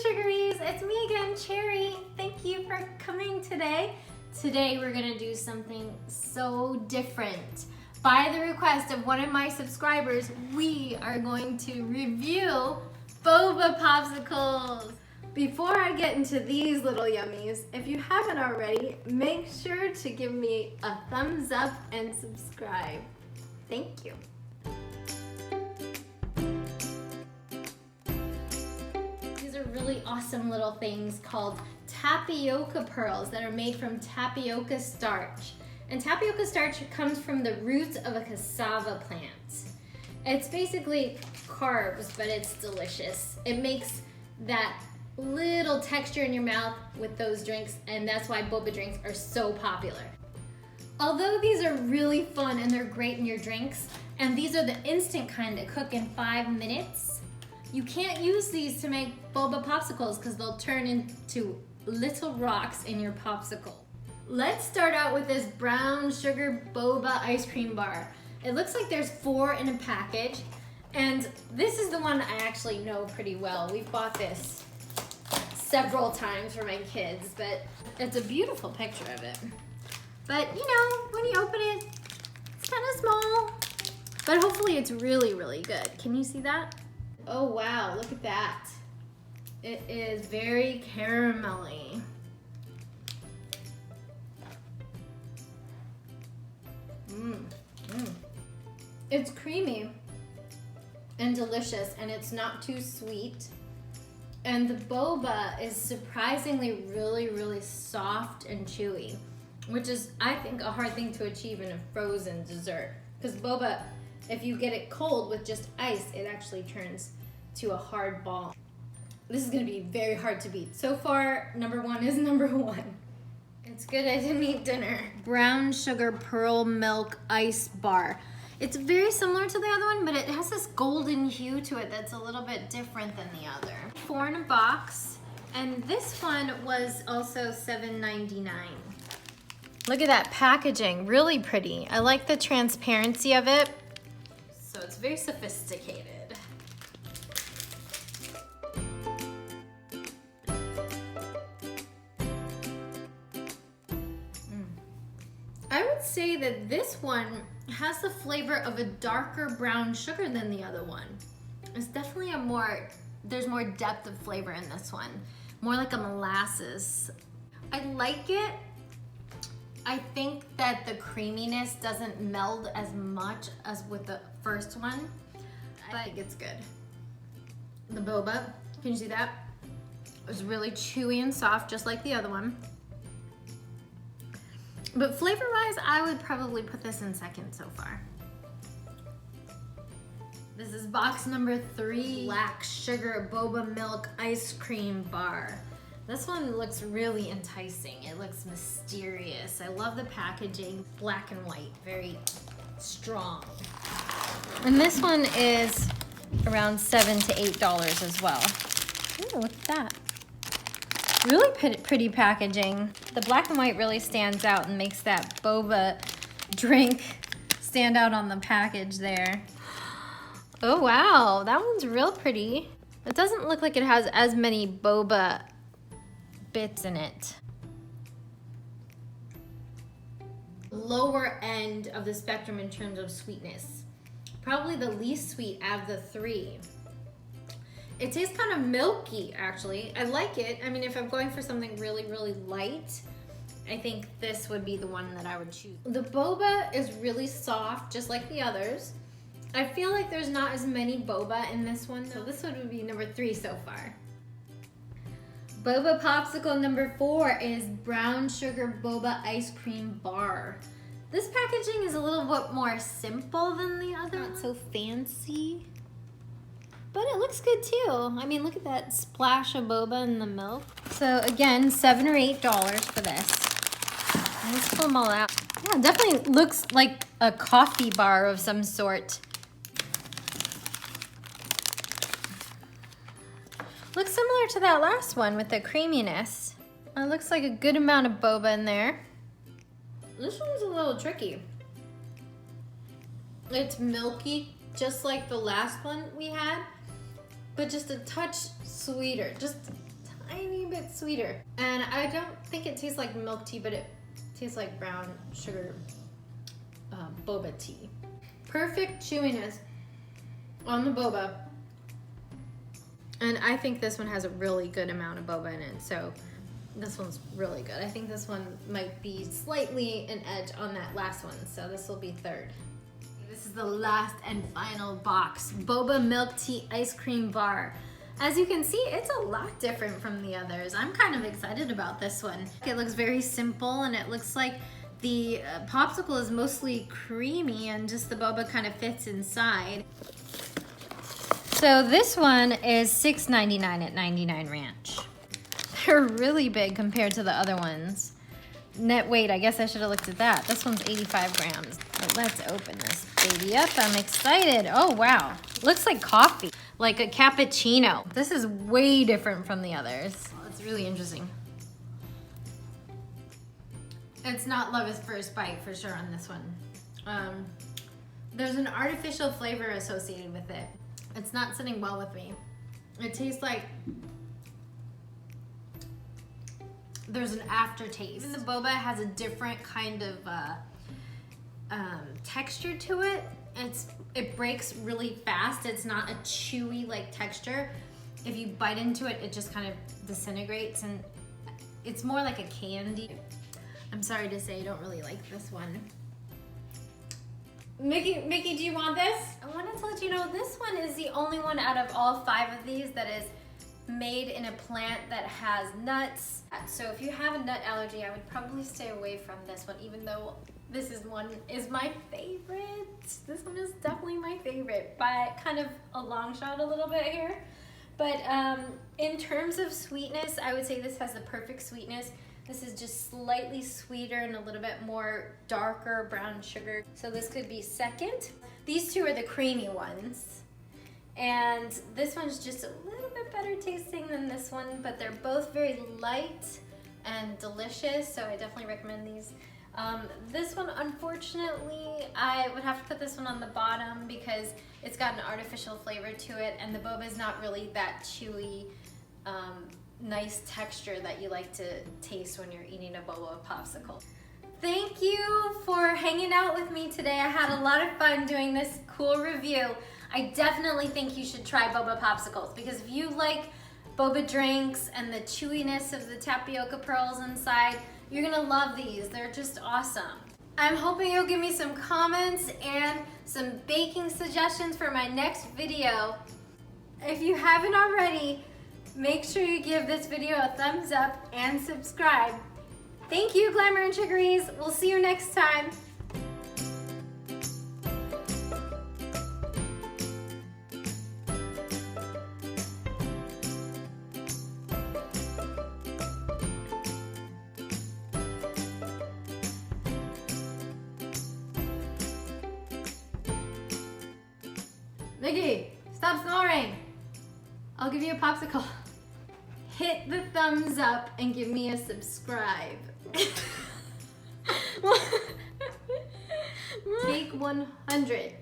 Sugaries, it's me again, Cherry. Thank you for coming today. Today we're gonna do something so different. By the request of one of my subscribers, we are going to review boba popsicles. Before I get into these little yummies, if you haven't already, make sure to give me a thumbs up and subscribe. Thank you. These are really awesome little things called tapioca pearls that are made from tapioca starch. And tapioca starch comes from the roots of a cassava plant. It's basically carbs, but it's delicious. It makes that little texture in your mouth with those drinks, and that's why boba drinks are so popular. Although these are really fun and they're great in your drinks, and these are the instant kind that cook in 5 minutes, you can't use these to make boba popsicles because they'll turn into little rocks in your popsicle. Let's start out with this brown sugar boba ice cream bar. It looks like there's 4 in a package, and this is the one I actually know pretty well. We've bought this several times for my kids, but it's a beautiful picture of it. But you know, when you open it, it's kind of small, but hopefully it's really, really good. Can you see that? Oh wow, look at that. It is very caramelly. It's creamy and delicious, and it's not too sweet. And the boba is surprisingly really, really soft and chewy, which is, I think, a hard thing to achieve in a frozen dessert. Because boba, if you get it cold with just ice, it actually turns to a hard ball. This is gonna be very hard to beat. So far, number 1 is number 1. It's good I didn't eat dinner. Brown sugar pearl milk ice bar. It's very similar to the other one, but it has this golden hue to it that's a little bit different than the other. 4 in a box, and this one was also $7.99. Look at that packaging, really pretty. I like the transparency of it. So it's very sophisticated. I would say that this one has the flavor of a darker brown sugar than the other one. It's definitely there's more depth of flavor in this one. More like a molasses. I like it. I think that the creaminess doesn't meld as much as with the first one. I think it's good. The boba, can you see that? It's really chewy and soft, just like the other one. But flavor-wise, I would probably put this in second so far. This is box number 3, black sugar boba milk ice cream bar. This one looks really enticing. It looks mysterious. I love the packaging, black and white, very strong. And this one is around $7 to $8 as well. Ooh, look at that. Really pretty packaging. The black and white really stands out and makes that boba drink stand out on the package there. Oh wow, that one's real pretty. It doesn't look like it has as many boba bits in it. Lower end of the spectrum in terms of sweetness. Probably the least sweet out of the 3. It tastes kind of milky, actually. I like it. I mean, if I'm going for something really, really light, I think this would be the one that I would choose. The boba is really soft, just like the others. I feel like there's not as many boba in this one, so this one would be number 3 so far. Boba popsicle number 4 is brown sugar boba ice cream bar. This packaging is a little bit more simple than the other. Not so fancy. But it looks good too. I mean, look at that splash of boba in the milk. So again, $7 or $8 for this. Let's pull them all out. Yeah, it definitely looks like a coffee bar of some sort. Looks similar to that last one with the creaminess. It looks like a good amount of boba in there. This one's a little tricky. It's milky, just like the last one we had, but just a touch sweeter. Just tiny bit sweeter. And I don't think it tastes like milk tea, but it tastes like brown sugar boba tea. Perfect chewiness on the boba. And I think this one has a really good amount of boba in it, so this one's really good. I think this one might be slightly an edge on that last one, so this will be third. This is the last and final box, Boba Milk Tea Ice Cream Bar. As you can see, it's a lot different from the others. I'm kind of excited about this one. It looks very simple, and it looks like the popsicle is mostly creamy and just the boba kind of fits inside. So this one is $6.99 at 99 Ranch. They're really big compared to the other ones. Net weight, I guess I should have looked at that. This one's 85 grams. But let's open this baby up. I'm excited. Oh, wow. Looks like coffee, like a cappuccino. This is way different from the others. It's really interesting. It's not love at first bite for sure on this one. There's an artificial flavor associated with it. It's not sitting well with me. It tastes like there's an aftertaste. Even the boba has a different kind of texture to it. It breaks really fast. It's not a chewy like texture. If you bite into it, it just kind of disintegrates, and it's more like a candy. I'm sorry to say I don't really like this one. Mickey, do you want this? I wanted to let you know this one is the only one out of all 5 of these that is made in a plant that has nuts. So if you have a nut allergy, I would probably stay away from this one, even though this one is my favorite. This one is definitely my favorite, by kind of a long shot a little bit here. But in terms of sweetness, I would say this has the perfect sweetness. This is just slightly sweeter and a little bit more darker brown sugar. So this could be second. These two are the creamy ones. And this one's just a little bit better tasting than this one, but they're both very light and delicious, so I definitely recommend these. This one, unfortunately, I would have to put this one on the bottom because it's got an artificial flavor to it, and the boba is not really that chewy, nice texture that you like to taste when you're eating a boba popsicle. Thank you for hanging out with me today. I had a lot of fun doing this cool review. I definitely think you should try boba popsicles, because if you like boba drinks and the chewiness of the tapioca pearls inside, you're gonna love these. They're just awesome. I'm hoping you'll give me some comments and some baking suggestions for my next video. If you haven't already, make sure you give this video a thumbs up and subscribe. Thank you, Glamour and Sugaries. We'll see you next time. Mickey, stop snoring. I'll give you a popsicle. Hit the thumbs up and give me a subscribe. Take 100.